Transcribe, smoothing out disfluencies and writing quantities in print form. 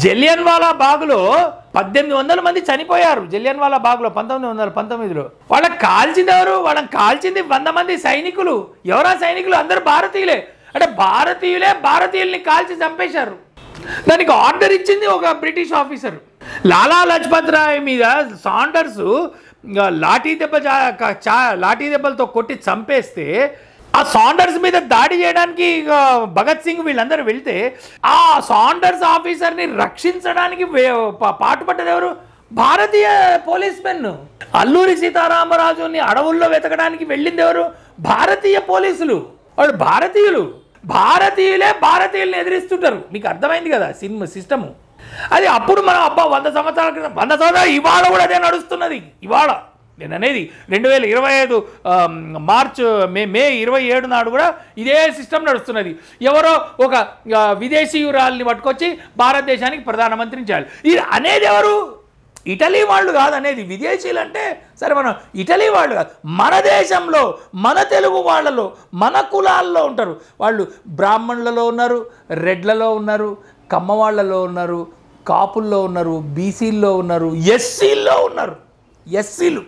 జలియన్వాలా బాగ్లో 1800 మంది చనిపోయారు. జలియన్వాలా బాగ్లో 1919లో. వాళ్ళని కాల్చింది ఎవరు? వాళ్ళని కాల్చింది 100 మంది సైనికులు. ఎవరా సైనికులు? అందరూ భారతీయులే. అంటే భారతీయుల్ని కాల్చి చంపేశారు. దానికి ఆర్డర్ ఇచ్చింది ఒక బ్రిటిష్ ఆఫీసర్. లాలా లజపత్ రాయ్ మీద సాండర్స్ లాఠీ దెబ్బలతో కొట్టి చంపేస్తే ఆ సాండర్స్ మీద దాడి చేయడానికి భగత్ సింగ్ వీళ్ళందరూ వెళ్తే ఆ సాండర్స్ ఆఫీసర్ని రక్షించడానికి పాటుపడ్డది ఎవరు? భారతీయ పోలీస్ మెన్. అల్లూరి సీతారామరాజుని అడవుల్లో వెతకడానికి వెళ్ళింది ఎవరు? భారతీయ పోలీసులు. వాళ్ళు భారతీయుల్ని ఎదిరిస్తుంటారు. మీకు అర్థమైంది కదా సిస్టము. అది అప్పుడు మనం 100 సంవత్సరాల క్రితం 100 సంవత్సరాలు ఇవాళ కూడా అదే నడుస్తున్నది. ఇవాళ నేను అనేది 2025 మే 27 నాడు కూడా ఇదే సిస్టమ్ నడుస్తున్నది. ఎవరో ఒక విదేశీయురాల్ని పట్టుకొచ్చి భారతదేశానికి ప్రధానమంత్రిని చేయాలి. ఇది అనేది ఎవరు? ఇటలీ వాళ్ళు కాదు అనేది. విదేశీయులు అంటే సరే మనం ఇటలీ వాళ్ళు కాదు, మన దేశంలో మన తెలుగు వాళ్ళలో మన కులాల్లో ఉంటారు. వాళ్ళు బ్రాహ్మణులలో ఉన్నారు, రెడ్లలో ఉన్నారు, కమ్మవాళ్లలో ఉన్నారు, కాపుల్లో ఉన్నారు, బీసీల్లో ఉన్నారు, ఎస్సీల్లో ఉన్నారు. ఎస్సీలు